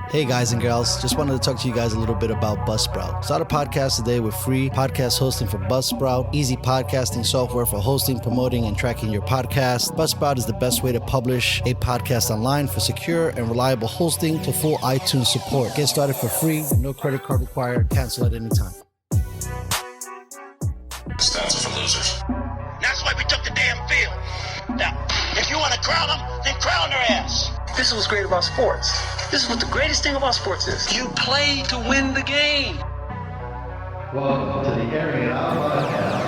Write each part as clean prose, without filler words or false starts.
Hey guys and girls, just wanted to talk to you guys a little bit about Buzzsprout. Start a podcast today with free podcast hosting for Buzzsprout, easy podcasting software for hosting, promoting, and tracking your podcast. Buzzsprout is the best way to publish a podcast online for secure and reliable hosting to full iTunes support. Get started for free, no credit card required, cancel at any time. Stats are for losers. That's why we took the damn field. Now, if you want to crown them, then crown their ass. This is what's great about sports. This is what the greatest thing about sports is. You play to win the game. Welcome to the Airin podcast.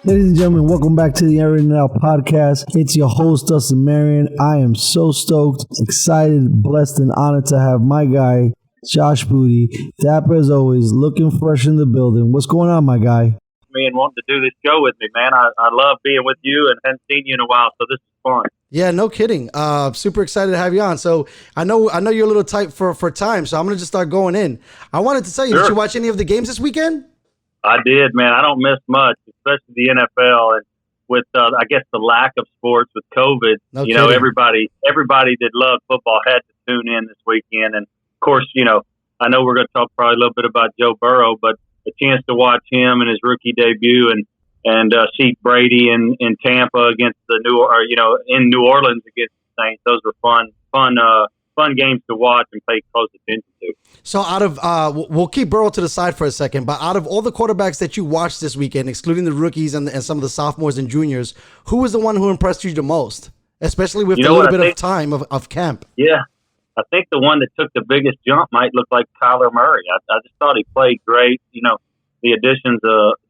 Ladies and gentlemen, welcome back to the Airin podcast. It's your host, Dustin Marion. I am so stoked, excited, blessed, and honored to have my guy, Josh Booty, dapper as always, looking fresh in the building. What's going on, my guy? Me and wanting to do this show with me, man. I love being with you and haven't seen you in a while, so this is fun. Yeah, no kidding. Super excited to have you on. So I know you're a little tight for time, so I'm gonna just start going in. I wanted to tell you, Sure. Did you watch any of the games this weekend? I did, man. I don't miss much, especially the NFL, and with I guess the lack of sports with COVID. No you know, kidding. everybody that loved football had to tune in this weekend, and of course, you know, I know we're going to talk probably a little bit about Joe Burrow, but a chance to watch him and his rookie debut and see Brady in Tampa against in New Orleans against the Saints. Those were fun games to watch and pay close attention to. So out of we'll keep Burrow to the side for a second, but out of all the quarterbacks that you watched this weekend, excluding the rookies and some of the sophomores and juniors, who was the one who impressed you the most, especially with a little bit of time of camp? Yeah. I think the one that took the biggest jump might look like Kyler Murray. I just thought he played great. You know, the addition of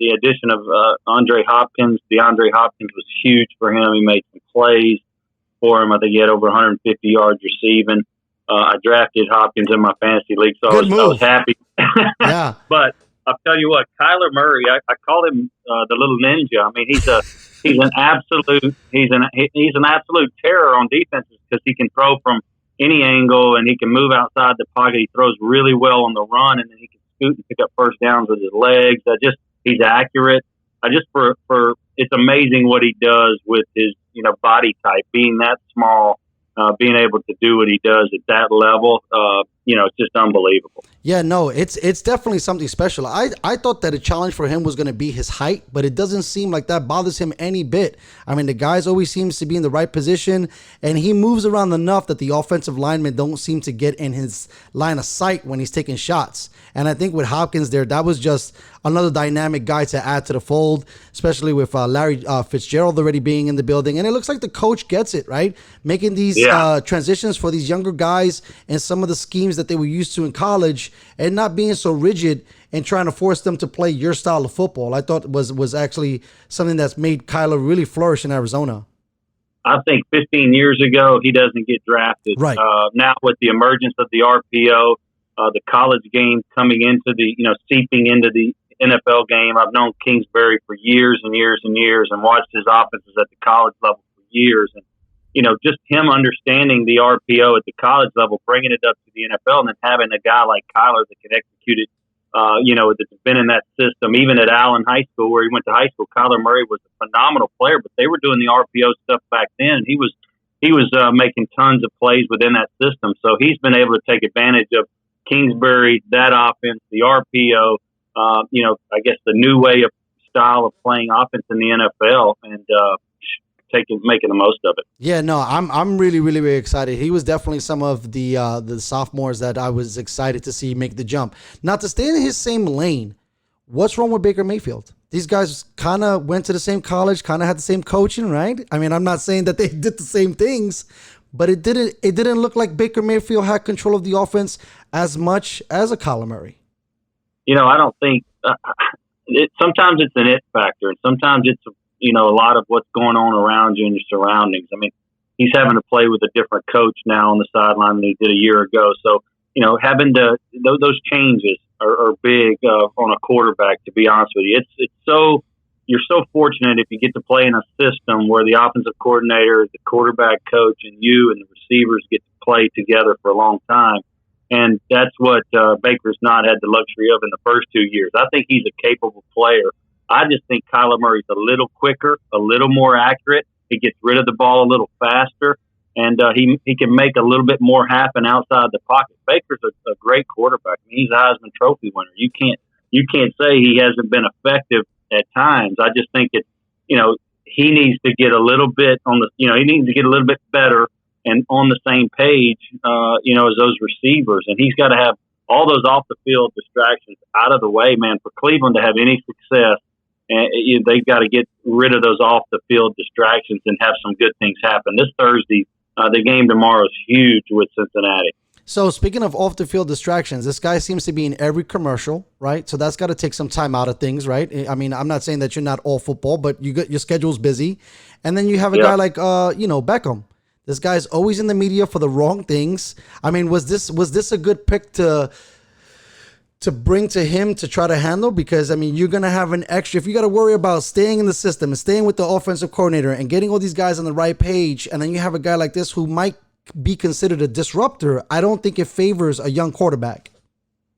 DeAndre Hopkins was huge for him. He made some plays for him. I think he had over 150 yards receiving. I drafted Hopkins in my fantasy league, so I was happy. Yeah. But I'll tell you what, Kyler Murray, I call him the little ninja. I mean, he's an absolute terror on defenses because he can throw from any angle, and he can move outside the pocket. He throws really well on the run, and then he can scoot and pick up first downs with his legs. He's accurate. It's amazing what he does with his, body type, being that small, being able to do what he does at that level. It's just unbelievable. Yeah, no, it's definitely something special. I thought that a challenge for him was going to be his height, but it doesn't seem like that bothers him any bit. I mean, the guy's always seems to be in the right position, and he moves around enough that the offensive linemen don't seem to get in his line of sight when he's taking shots. And I think with Hopkins there, that was just another dynamic guy to add to the fold, especially with Larry Fitzgerald already being in the building. And it looks like the coach gets it, right? Making these transitions for these younger guys and some of the schemes that they were used to in college, and not being so rigid and trying to force them to play your style of football. I thought was actually something that's made Kyler really flourish in Arizona. I think 15 years ago, he doesn't get drafted. Right. Now with the emergence of the RPO, the college game coming into seeping into the NFL game. I've known Kingsbury for years and years and years and watched his offenses at the college level for years. And, just him understanding the RPO at the college level, bringing it up to the NFL, and then having a guy like Kyler that can execute it, that's been in that system. Even at Allen High School, where he went to high school, Kyler Murray was a phenomenal player, but they were doing the RPO stuff back then. He was making tons of plays within that system. So he's been able to take advantage of Kingsbury, that offense, the RPO, I guess the new way of style of playing offense in the NFL, and making the most of it. Yeah, no, I'm really, really, really excited. He was definitely some of the sophomores that I was excited to see make the jump. Now, to stay in his same lane, what's wrong with Baker Mayfield? These guys kind of went to the same college, kind of had the same coaching, right? I mean, I'm not saying that they did the same things, but it didn't look like Baker Mayfield had control of the offense as much as a Kyler Murray. I don't think sometimes it's an it factor, and sometimes it's a lot of what's going on around you and your surroundings. I mean, he's having to play with a different coach now on the sideline than he did a year ago. So, having to those changes are big on a quarterback. To be honest with you, you're so fortunate if you get to play in a system where the offensive coordinator, the quarterback coach, and you and the receivers get to play together for a long time. And that's what Baker's not had the luxury of in the first 2 years. I think he's a capable player. I just think Kyler Murray's a little quicker, a little more accurate. He gets rid of the ball a little faster, and he can make a little bit more happen outside the pocket. Baker's a great quarterback. I mean, he's a Heisman Trophy winner. You can't say he hasn't been effective at times. I just think it's, he needs to get a little bit he needs to get a little bit better and on the same page, as those receivers. And he's got to have all those off the field distractions out of the way, man. For Cleveland to have any success, and they've got to get rid of those off the field distractions and have some good things happen. This Thursday, the game tomorrow is huge with Cincinnati. So speaking of off the field distractions, this guy seems to be in every commercial, right? So that's got to take some time out of things, right? I mean, I'm not saying that you're not all football, but your schedule's busy. And then you have a guy like, Beckham. This guy's always in the media for the wrong things. I mean, was this a good pick to bring to him to try to handle? Because, I mean, you're going to have an extra, if you got to worry about staying in the system and staying with the offensive coordinator and getting all these guys on the right page, and then you have a guy like this who might be considered a disruptor, I don't think it favors a young quarterback.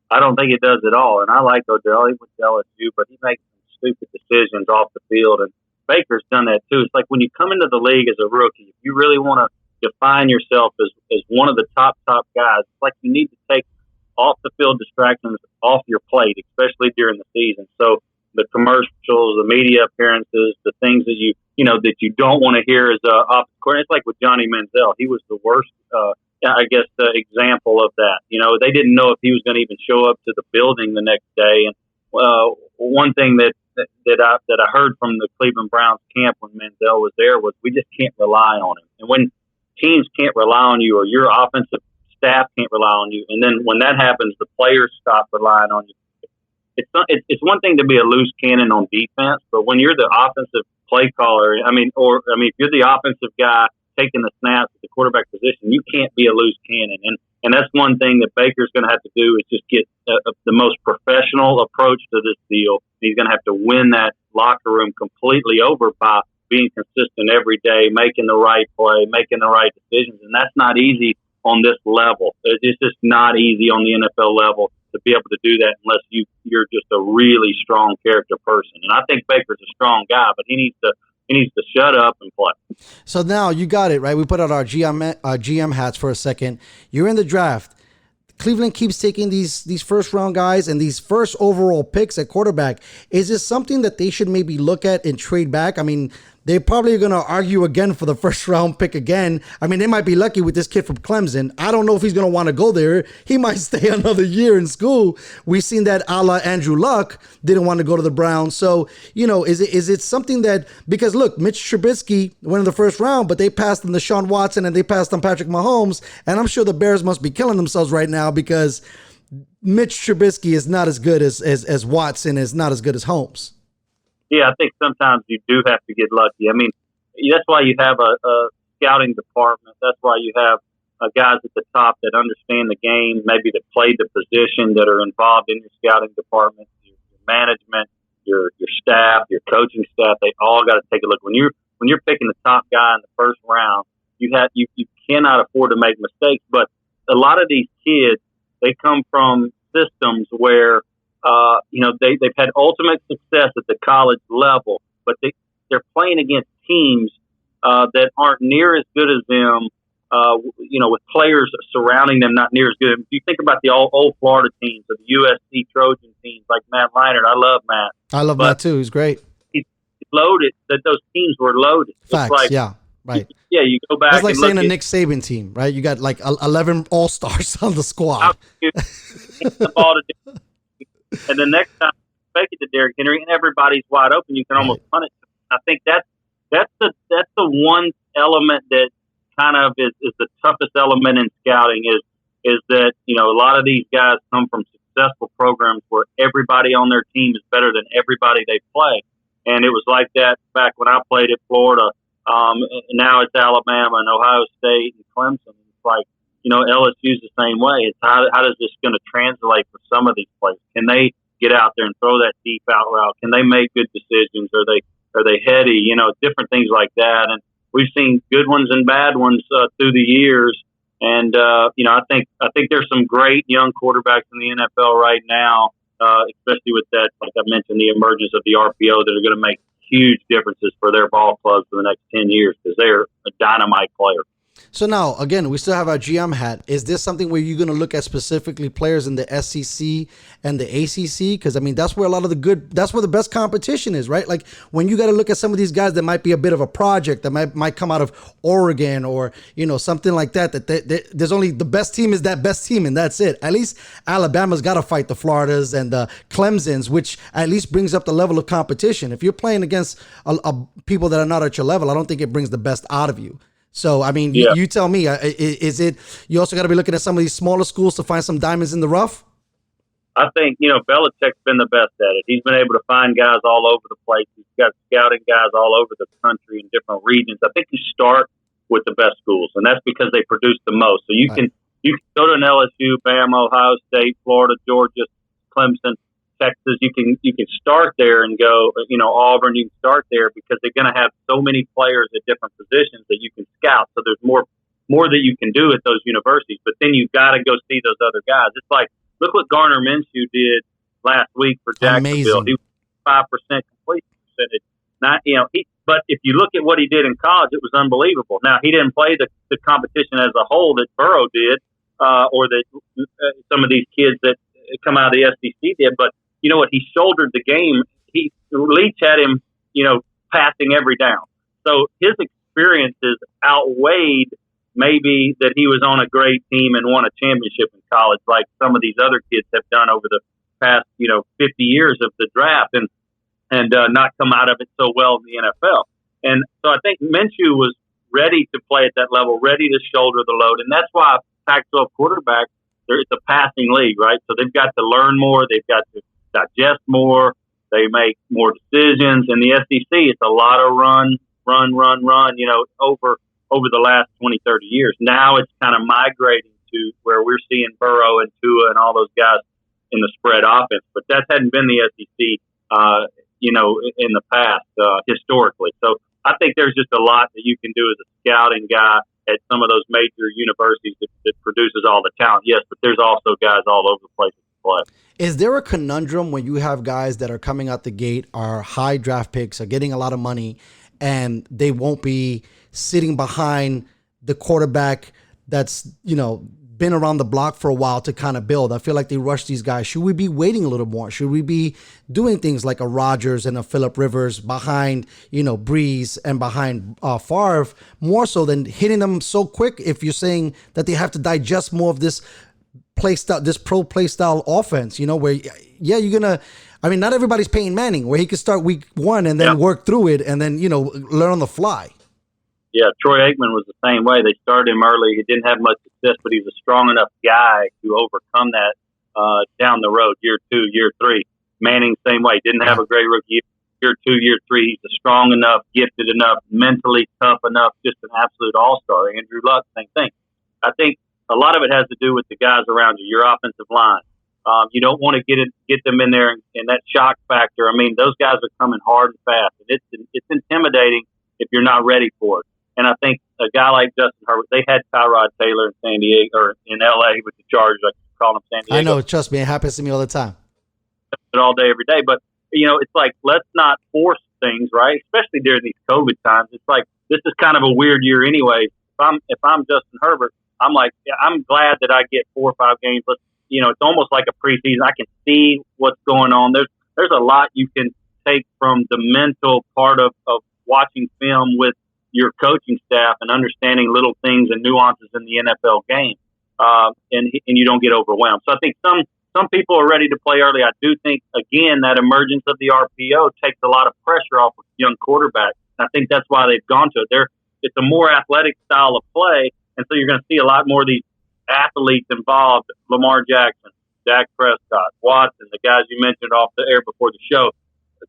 I don't think it does at all. And I like Odell. He went to LSU, but he makes some stupid decisions off the field. And Baker's done that too. It's like when you come into the league as a rookie, if you really want to define yourself as one of the top guys, it's like you need to take off the field distractions off your plate, especially during the season. So the commercials, the media appearances, the things that you don't want to hear as off the court. It's like with Johnny Manziel. He was the worst, the example of that. They didn't know if he was going to even show up to the building the next day. And one thing that I heard from the Cleveland Browns camp when Manziel was there was we just can't rely on him. And when teams can't rely on you, or your offensive staff can't rely on you, and then when that happens, the players stop relying on you. It's one thing to be a loose cannon on defense, but when you're the offensive play caller, if you're the offensive guy taking the snaps at the quarterback position, you can't be a loose cannon. And that's one thing that Baker's going to have to do is just get the most professional approach to this deal. He's going to have to win that locker room completely over by being consistent every day, making the right play, making the right decisions. And that's not easy on this level. It's just not easy on the NFL level to be able to do that unless you're just a really strong character person. And I think Baker's a strong guy, but he needs to shut up and play. So now you got it, right? We put out our GM hats for a second. You're in the draft. Cleveland keeps taking these first round guys and these first overall picks at quarterback. Is this something that they should maybe look at and trade back? I mean, they're probably going to argue again for the first round pick again. I mean, they might be lucky with this kid from Clemson. I don't know if he's going to want to go there. He might stay another year in school. We've seen that a la Andrew Luck didn't want to go to the Browns. So, is it something that, because look, Mitch Trubisky went in the first round, but they passed on Deshaun Watson and they passed on Patrick Mahomes. And I'm sure the Bears must be killing themselves right now because Mitch Trubisky is not as good as Watson, is not as good as Holmes. Yeah, I think sometimes you do have to get lucky. I mean, that's why you have a scouting department. That's why you have guys at the top that understand the game, maybe that play the position, that are involved in your scouting department, your management, your staff, your coaching staff. They all got to take a look. When you're picking the top guy in the first round, you cannot afford to make mistakes. But a lot of these kids, they come from systems where they've had ultimate success at the college level, but they're playing against teams that aren't near as good as them, with players surrounding them not near as good. If you think about the old Florida teams, or the USC Trojan teams like Matt Leinart, I love Matt. I love Matt too. He's great. He's loaded, that those teams were loaded. Facts, yeah. Right. Yeah, you go back. That's like and saying look a Nick Saban team, right? You got like 11 all-stars on the squad. The ball to and the next time you fake it to Derrick Henry and everybody's wide open, you can almost punt it. I think that's the one element that kind of is the toughest element in scouting is that, a lot of these guys come from successful programs where everybody on their team is better than everybody they play. And it was like that back when I played at Florida. Now it's Alabama and Ohio State and Clemson. It's like, LSU's the same way. It's how is this going to translate for some of these players? Can they get out there and throw that deep out route? Can they make good decisions? Are they heady? Different things like that. And we've seen good ones and bad ones through the years. And I think there's some great young quarterbacks in the NFL right now especially with that, like I mentioned, the emergence of the RPO that are going to make huge differences for their ball clubs for the next 10 years because they're a dynamite player. So now, again, we still have our GM hat. Is this something where you're going to look at specifically players in the SEC and the ACC? Because, I mean, that's where that's where the best competition is, right? Like when you got to look at some of these guys that might be a bit of a project that might come out of Oregon or, something like that, there's only the best team is that best team and that's it. At least Alabama's got to fight the Floridas and the Clemsons, which at least brings up the level of competition. If you're playing against people that are not at your level, I don't think it brings the best out of you. So, I mean, you tell me, is it, you also got to be looking at some of these smaller schools to find some diamonds in the rough? I think, Belichick's been the best at it. He's been able to find guys all over the place. He's got scouting guys all over the country in different regions. I think you start with the best schools, and that's because they produce the most. So you can go to an LSU, Bama, Ohio State, Florida, Georgia, Clemson, Texas. You can start there and go, Auburn. You can start there because they're going to have so many players at different positions that you can scout. So there's more that you can do at those universities. But then you've got to go see those other guys. It's like, look what Garner Minshew did last week for Jacksonville. Amazing. He was 5% completion percentage. But if you look at what he did in college, it was unbelievable. Now he didn't play the competition as a whole that Burrow did, or that some of these kids that come out of the SEC did, but you know what? He shouldered the game. Leach had him, passing every down. So his experiences outweighed maybe that he was on a great team and won a championship in college, like some of these other kids have done over the past, 50 years of the draft and not come out of it so well in the NFL. And so I think Minshew was ready to play at that level, ready to shoulder the load. And that's why Pac-12 quarterbacks, it's a passing league, right? So they've got to learn more. They've got to digest more. They make more decisions. In the SEC, it's a lot of run, over the last 20, 30 years. Now it's kind of migrating to where we're seeing Burrow and Tua and all those guys in the spread offense. But that hadn't been the SEC, in the past, historically. So I think there's just a lot that you can do as a scouting guy at some of those major universities that produces all the talent. Yes, but there's also guys all over the place to play. Is there a conundrum when you have guys that are coming out the gate, are high draft picks, are getting a lot of money, and they won't be sitting behind the quarterback that's, been around the block for a while to kind of build? I feel like they rush these guys. Should we be waiting a little more? Should we be doing things like a Rodgers and a Phillip Rivers behind, Breeze and behind Favre, more so than hitting them so quick if you're saying that they have to digest more of this play style, this pro play style offense, where, you're going to, not everybody's Peyton Manning, where he could start week one and then work through it and then, learn on the fly. Yeah, Troy Aikman was the same way. They started him early. He didn't have much success, but he was a strong enough guy to overcome that down the road, year 2, year 3. Manning, same way. Didn't have a great rookie year 2, year 3. He's a strong enough, gifted enough, mentally tough enough, just an absolute all-star. Andrew Luck, same thing. I think a lot of it has to do with the guys around you, your offensive line. You don't want to get them in there and that shock factor. Those guys are coming hard and fast, and it's intimidating if you're not ready for it. And I think a guy like Justin Herbert, they had Tyrod Taylor in San Diego or in LA with the Chargers. I call them San Diego. I know, trust me, it happens to me all the time. All day, every day. But it's like, let's not force things, right? Especially during these COVID times. It's like, this is kind of a weird year anyway. If I'm Justin Herbert, I'm like, I'm glad that I get 4 or 5 games. It's almost like a preseason. I can see what's going on. There's a lot you can take from the mental part of watching film with your coaching staff and understanding little things and nuances in the NFL game, and you don't get overwhelmed. So I think some people are ready to play early. I do think, again, that emergence of the RPO takes a lot of pressure off of young quarterbacks. I think that's why they've gone to it. It's a more athletic style of play, and so you're going to see a lot more of these athletes involved. Lamar Jackson, Dak Prescott, Watson, the guys you mentioned off the air before the show,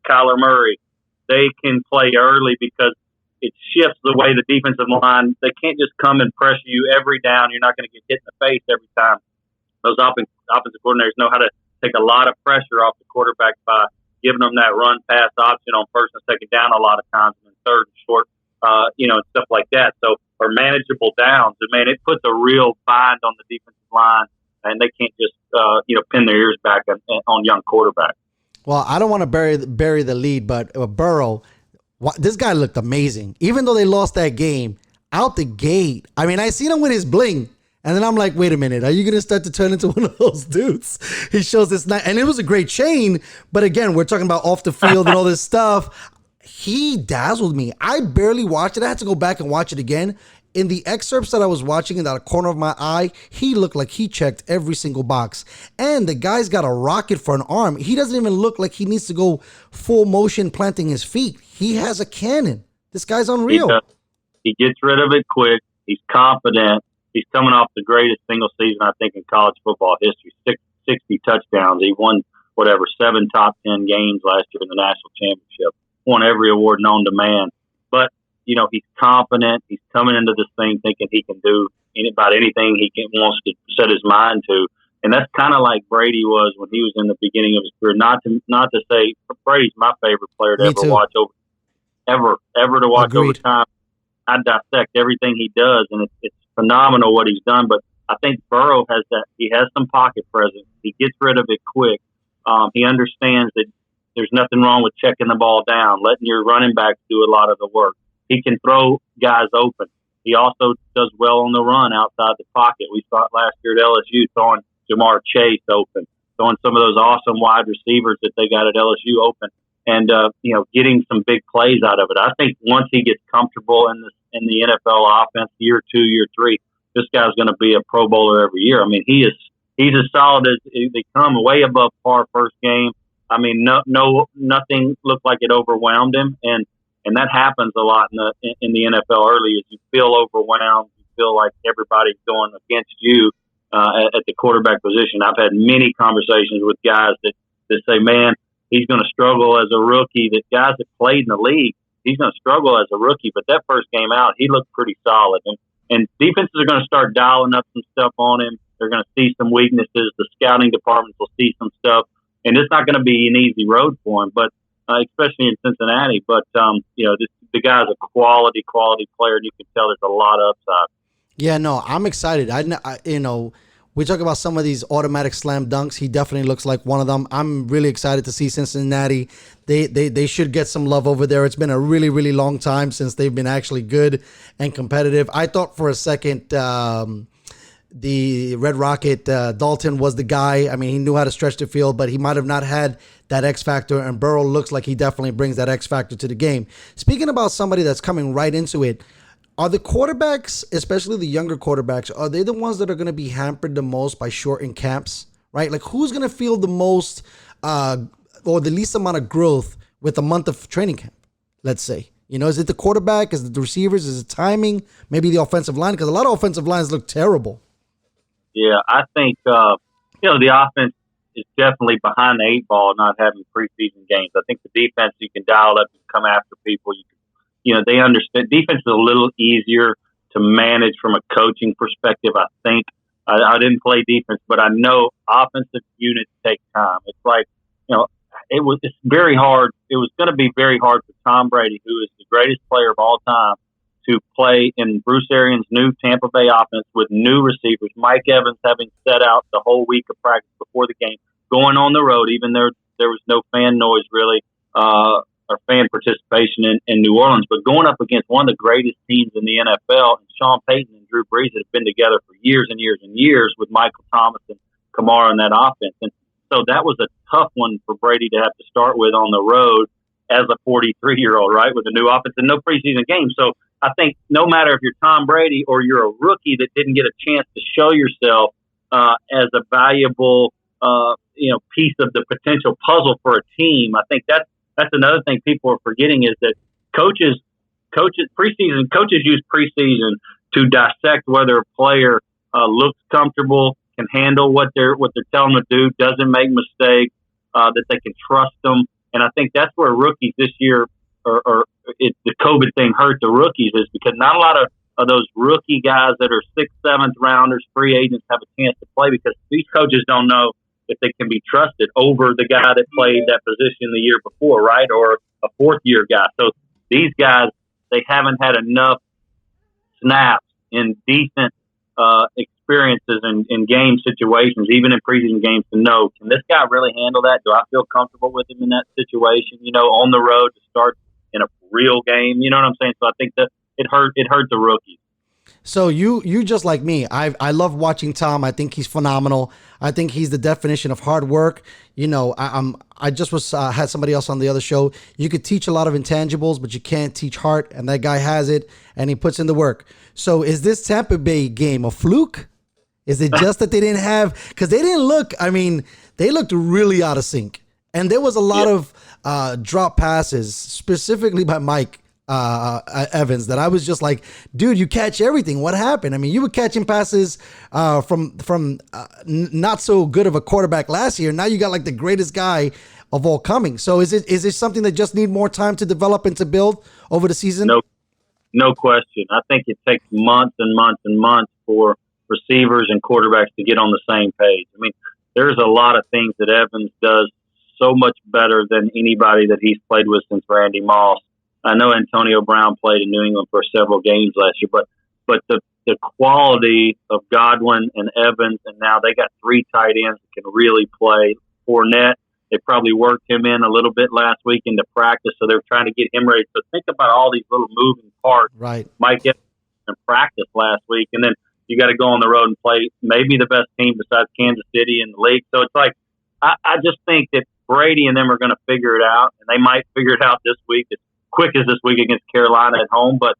Kyler Murray. They can play early because it shifts the way the defensive line, they can't just come and pressure you every down. You're not going to get hit in the face every time. Those offensive coordinators know how to take a lot of pressure off the quarterback by giving them that run-pass option on first and second down a lot of times, and then third and short, and stuff like that. So, or manageable downs. It puts a real bind on the defensive line and they can't just pin their ears back on young quarterbacks. Well, I don't want to bury the lead, but Burrow, this guy looked amazing. Even though they lost that game, out the gate. I mean, I seen him with his bling. And then I'm like, wait a minute, are you going to start to turn into one of those dudes? He shows this night, and it was a great chain. But again, we're talking about off the field and all this stuff. He dazzled me. I barely watched it. I had to go back and watch it again. In the excerpts that I was watching in that corner of my eye, he looked like he checked every single box. And the guy's got a rocket for an arm. He doesn't even look like he needs to go full motion planting his feet. He has a cannon. This guy's unreal. He gets rid of it quick. He's confident. He's coming off the greatest single season, I think, in college football history. 60 touchdowns. He won, 7 top 10 games last year in the national championship. Won every award known to man. But, he's confident. He's coming into this thing thinking he can do about anything wants to set his mind to. And that's kind of like Brady was when he was in the beginning of his career. Not to say Brady's my favorite player to ever watch ever to watch over time. I dissect everything he does, and it's phenomenal what he's done. But I think Burrow has that. He has some pocket presence. He gets rid of it quick. He understands that there's nothing wrong with checking the ball down, letting your running backs do a lot of the work. He can throw guys open. He also does well on the run outside the pocket. We saw it last year at LSU, throwing Jamar Chase open, throwing some of those awesome wide receivers that they got at LSU open, and getting some big plays out of it. I think once he gets comfortable in the NFL offense, year 2, year 3, this guy's going to be a Pro Bowler every year. I mean, he's as solid as they come, way above par first game. I mean, nothing looked like it overwhelmed him, and that happens a lot in the NFL early. Is you feel overwhelmed, you feel like everybody's going against you at the quarterback position. I've had many conversations with guys that say, man, he's going to struggle as a rookie. That guys that played in the league, he's going to struggle as a rookie. But that first game out, he looked pretty solid. And defenses are going to start dialing up some stuff on him. They're going to see some weaknesses. The scouting departments will see some stuff. And it's not going to be an easy road for him, but especially in Cincinnati. But, the guy's a quality player, and you can tell there's a lot of upside. Yeah, no, I'm excited. We talk about some of these automatic slam dunks. He definitely looks like one of them. I'm really excited to see Cincinnati. They should get some love over there. It's been a really, really long time since they've been actually good and competitive. I thought for a second the Red Rocket, Dalton was the guy. I mean, he knew how to stretch the field, but he might have not had that X factor, and Burrow looks like he definitely brings that X factor to the game. Speaking about somebody that's coming right into it, are the quarterbacks, especially the younger quarterbacks, are they the ones that are going to be hampered the most by shortened camps, right? Like, who's going to feel the most or the least amount of growth with a month of training camp, let's say? Is it the quarterback? Is it the receivers? Is it timing? Maybe the offensive line? Because a lot of offensive lines look terrible. Yeah, I think, the offense is definitely behind the 8 ball not having preseason games. I think the defense, you can dial up and come after people. They understand. Defense is a little easier to manage from a coaching perspective, I think. I didn't play defense, but I know offensive units take time. It's like, it's very hard. It was going to be very hard for Tom Brady, who is the greatest player of all time, to play in Bruce Arians' new Tampa Bay offense with new receivers. Mike Evans having set out the whole week of practice before the game, going on the road, even there was no fan noise really, or fan participation in New Orleans, but going up against one of the greatest teams in the NFL, and Sean Payton and Drew Brees that have been together for years and years and years with Michael Thomas and Kamara in that offense. And so that was a tough one for Brady to have to start with on the road as a 43-year-old, right, with a new offense and no preseason game. So I think no matter if you're Tom Brady or you're a rookie that didn't get a chance to show yourself as a valuable, piece of the potential puzzle for a team, I think that's another thing people are forgetting is that coaches use preseason to dissect whether a player looks comfortable, can handle what they're telling them to do, doesn't make mistakes, that they can trust them. And I think that's where rookies this year, the COVID thing hurt the rookies, is because not a lot of those rookie guys that are 6th, 7th rounders, free agents have a chance to play because these coaches don't know if they can be trusted over the guy that played that position the year before, right? Or a 4th-year guy. So these guys, they haven't had enough snaps in decent experiences in game situations, even in preseason games, to know, can this guy really handle that? Do I feel comfortable with him in that situation? On the road to start in a real game. You know what I'm saying? So I think that it hurt the rookies. So you just like me. I love watching Tom. I think he's phenomenal. I think he's the definition of hard work. I just had somebody else on the other show. You could teach a lot of intangibles, but you can't teach heart, and that guy has it, and he puts in the work. So is this Tampa Bay game a fluke? Is it just that they didn't have, because they didn't look, they looked really out of sync, and there was a lot of drop passes, specifically by Mike Evans, that I was just like, dude, you catch everything. What happened? You were catching passes from not so good of a quarterback last year. Now you got like the greatest guy of all coming. So is it something that just need more time to develop and to build over the season? No question. I think it takes months and months and months for receivers and quarterbacks to get on the same page. There's a lot of things that Evans does so much better than anybody that he's played with since Randy Moss. I know Antonio Brown played in New England for several games last year, but the quality of Godwin and Evans, and now they got 3 tight ends that can really play. Fournette, they probably worked him in a little bit last week into practice, so they're trying to get him ready. So think about all these little moving parts. Right. Mike Evans in practice last week, and then you got to go on the road and play maybe the best team besides Kansas City in the league. So it's like, I just think that Brady and them are going to figure it out, and they might figure it out this week. It's quick as this week against Carolina at home, but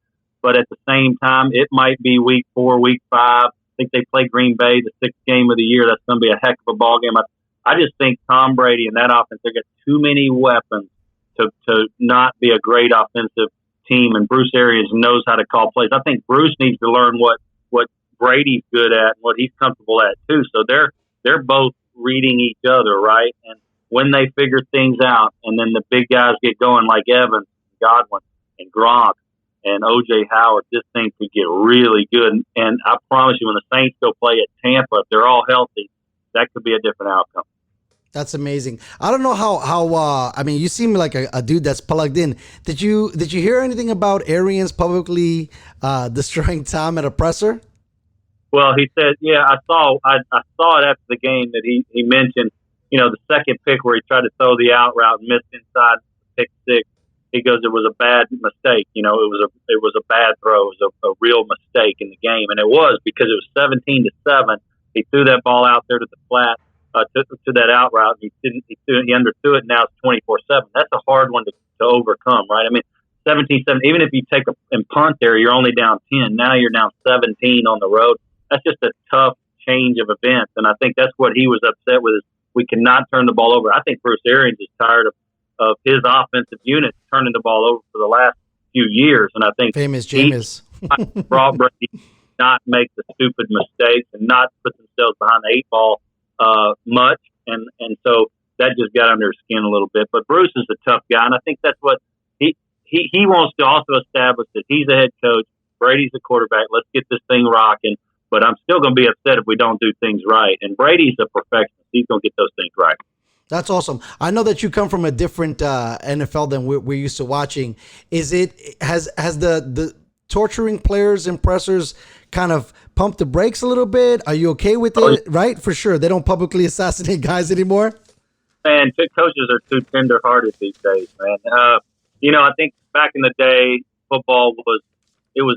at the same time, it might be week 4, week 5. I think they play Green Bay, the 6th game of the year. That's going to be a heck of a ball game. I just think Tom Brady and that offense, they got too many weapons to not be a great offensive team, and Bruce Arians knows how to call plays. I think Bruce needs to learn what Brady's good at and what he's comfortable at too. So they're both reading each other, right? And when they figure things out, and then the big guys get going like Evans, Godwin, and Gronk, and O.J. Howard, this thing could get really good. And I promise you, when the Saints go play at Tampa, if they're all healthy, that could be a different outcome. That's amazing. I don't know how you seem like a dude that's plugged in. Did you hear anything about Airin's publicly destroying Tom at a presser? Well, he said, yeah, I saw it after the game that he mentioned, the second pick where he tried to throw the out route and missed inside pick 6. He goes, it was a bad mistake. It was a bad throw. It was a real mistake in the game. And it was, because it was 17-7. He threw that ball out there to the flat, to that out route. He underthrew it. Now it's 24-7. That's a hard one to overcome, right? 17-7, even if you take and punt there, you're only down 10. Now you're down 17 on the road. That's just a tough change of events. And I think that's what he was upset with, is we cannot turn the ball over. I think Bruce Arians is tired of his offensive unit turning the ball over for the last few years. And I think famous Jameis brought Brady not make the stupid mistakes and not put themselves behind the 8 ball much. And so that just got under his skin a little bit. But Bruce is a tough guy. And I think that's what he wants to also establish, that he's a head coach. Brady's a quarterback. Let's get this thing rocking. But I'm still going to be upset if we don't do things right. And Brady's a perfectionist. He's going to get those things right. That's awesome. I know that you come from a different NFL than we're used to watching. Has the torturing players and pressers kind of pumped the brakes a little bit? Are you okay with it? Right? For sure. They don't publicly assassinate guys anymore. Man, coaches are too tender-hearted these days, man. I think back in the day, football was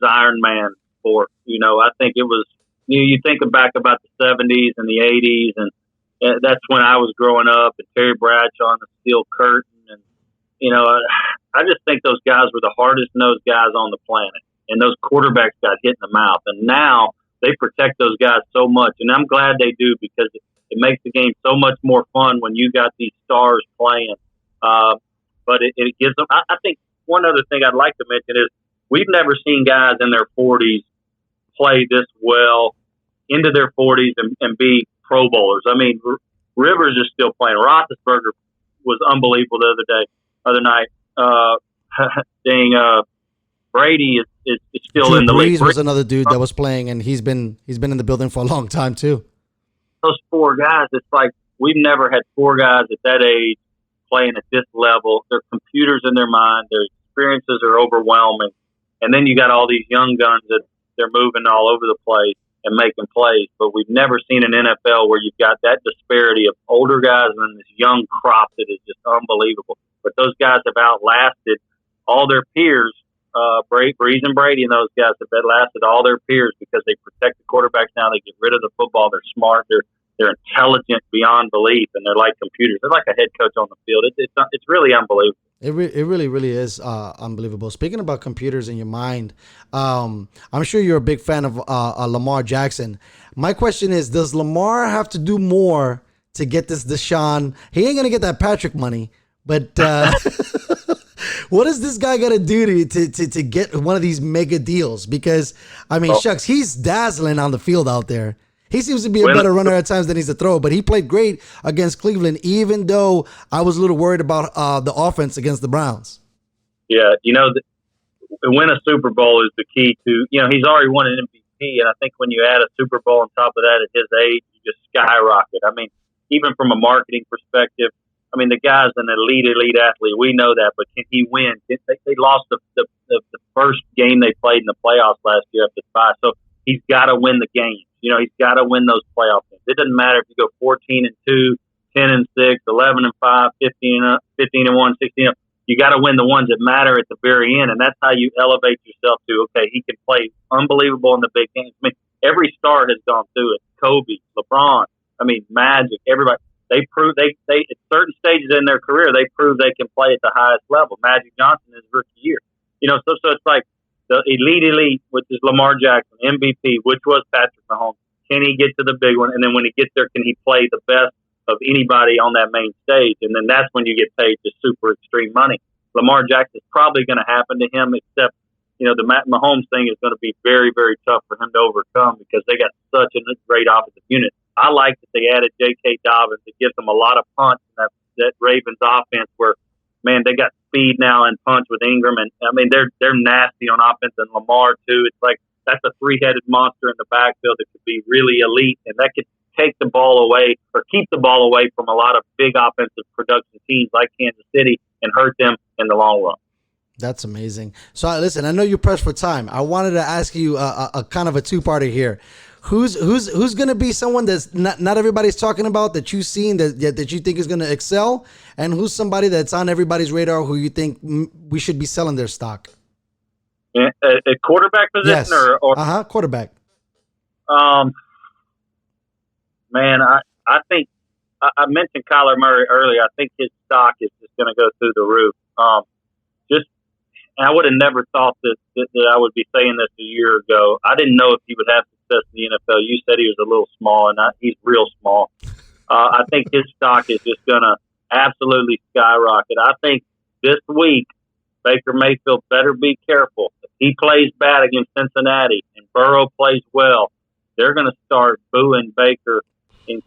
Iron Man sport. I think it was. You think back about the 70s and the 80s, and that's when I was growing up, and Terry Bradshaw and the Steel Curtain. And, I just think those guys were the hardest-nosed guys on the planet. And those quarterbacks got hit in the mouth. And now they protect those guys so much. And I'm glad they do, because it makes the game so much more fun when you got these stars playing. But it gives them – I think one other thing I'd like to mention is we've never seen guys in their 40s play this well into their 40s and be Pro Bowlers. Rivers is still playing. Roethlisberger was unbelievable the other night. Brady is still Drew in the league. Brees was another dude that was playing, and he's been in the building for a long time too. Those 4 guys, it's like we've never had 4 guys at that age playing at this level. Their computers in their mind, their experiences are overwhelming, and then you got all these young guns that they're moving all over the place. and making plays. But we've never seen an NFL where you've got that disparity of older guys and then this young crop that is just unbelievable. But those guys have outlasted all their peers. Breeze and Brady and those guys have outlasted all their peers because they protect the quarterbacks now. They get rid of the football. They're smart. They're intelligent beyond belief, and they're like computers. They're like a head coach on the field. It's really unbelievable. It really is unbelievable. Speaking about computers in your mind, I'm sure you're a big fan of Lamar Jackson. My question is, does Lamar have to do more to get this Deshaun? He ain't going to get that Patrick money, but what does this guy got to do to get one of these mega deals? Because, I mean, shucks, he's dazzling on the field out there. He seems to be a better runner at times than he's a throw, but he played great against Cleveland, even though I was a little worried about the offense against the Browns. Yeah, to win a Super Bowl is the key to, he's already won an MVP, and I think when you add a Super Bowl on top of that at his age, you just skyrocket. I mean, even from a marketing perspective, I mean, the guy's an elite athlete. We know that, but can he win? They lost the first game they played in the playoffs last year after 5, so he's got to win the game. He's got to win those playoff games. It doesn't matter if you go 14-2, 10-6, 11-5, 15-1, 16. You got to win the ones that matter at the very end, and that's how you elevate yourself to, okay, he can play unbelievable in the big games. I mean, every star has gone through it. Kobe, LeBron, Magic, everybody. They prove they at certain stages in their career, they prove they can play at the highest level. Magic Johnson is rookie year. So it's like, the elite, which is Lamar Jackson, MVP, which was Patrick Mahomes. Can he get to the big one? And then when he gets there, can he play the best of anybody on that main stage? And then that's when you get paid the super extreme money. Lamar Jackson is probably going to happen to him, except, the Mahomes thing is going to be very, very tough for him to overcome because they got such a great offensive unit. I like that they added J.K. Dobbins. It gives them a lot of punch in that Ravens offense where, man, they got speed now and punch with Ingram, and they're nasty on offense, and Lamar too. It's like that's a three-headed monster in the backfield that could be really elite, and that could take the ball away or keep the ball away from a lot of big offensive production teams like Kansas City and hurt them in the long run. That's amazing. So listen, I know you're pressed for time. I wanted to ask you a kind of a two-parter here. Who's going to be someone that's not everybody's talking about that you've seen that you think is going to excel, and who's somebody that's on everybody's radar who you think we should be selling their stock? Yeah, a quarterback position, yes. or quarterback. Man, I think I mentioned Kyler Murray earlier. I think his stock is just going to go through the roof. I would have never thought that I would be saying this a year ago. I didn't know if he would have success in the NFL. You said he was a little small, and he's real small. I think his stock is just going to absolutely skyrocket. I think this week, Baker Mayfield better be careful. If he plays bad against Cincinnati and Burrow plays well, they're going to start booing Baker,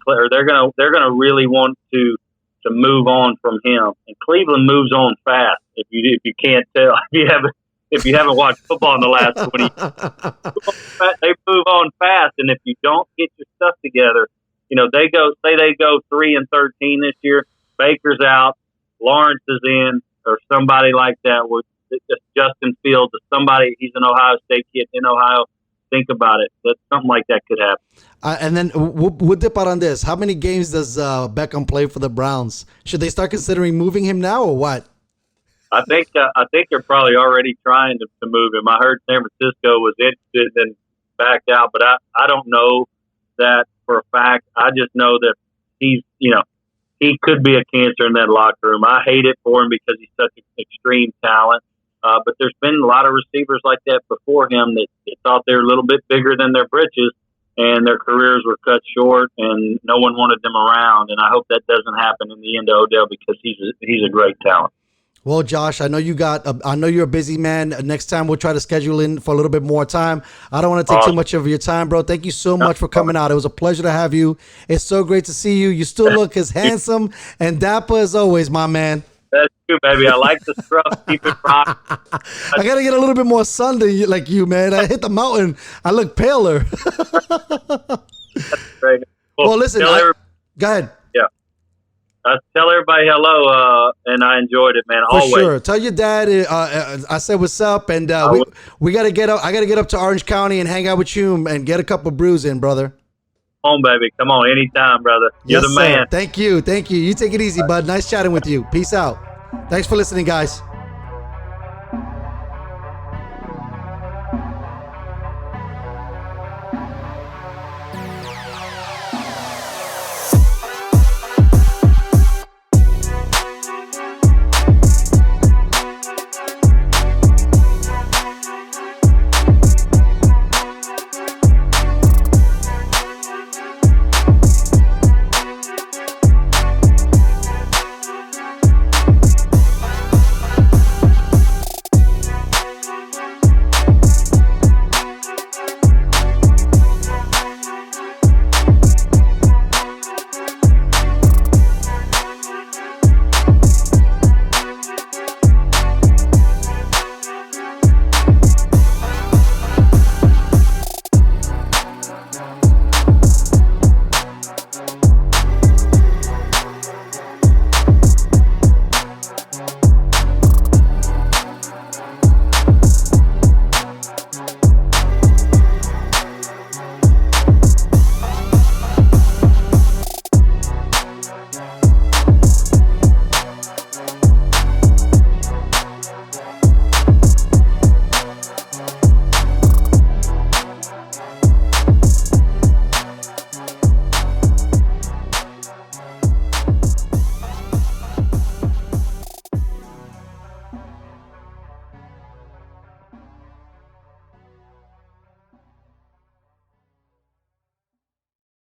or they're going to really want to move on from him. And Cleveland moves on fast. If you can't tell, if you haven't watched football in the last 20 years, they move on fast. And if you don't get your stuff together, they go 3-13 this year. Baker's out, Lawrence is in, or somebody like that. With Justin Fields, or somebody. He's an Ohio State kid in Ohio. Think about it. That something like that could happen. And then we'll dip out on this. How many games does Beckham play for the Browns? Should they start considering moving him now, or what? I think they're probably already trying to move him. I heard San Francisco was interested and backed out, but I don't know that for a fact. I just know that he could be a cancer in that locker room. I hate it for him because he's such an extreme talent. But there's been a lot of receivers like that before him that thought they were a little bit bigger than their britches, and their careers were cut short, and no one wanted them around. And I hope that doesn't happen in the end of Odell because he's a great talent. Well, Josh, I know you're a busy man. Next time we'll try to schedule in for a little bit more time. I don't want to take too much of your time, bro. Thank you so much for coming out. It was a pleasure to have you. It's so great to see you. You still look as handsome and dapper as always, my man. That's true, baby. I like the scruff. Keep it rock. I got to get a little bit more sun like you, man. I hit the mountain. I look paler. That's great. Well, listen. Go ahead. Yeah. Tell everybody hello, and I enjoyed it, man. For Always. sure. Tell your dad I said what's up, and we gotta get up. I gotta get up to Orange County and hang out with you and get a couple brews in, brother. Come on, baby. Come on, anytime, brother. You're Yes, the man. sir. Thank you. You take it easy, bud. Nice chatting with you. Peace out. Thanks for listening, guys.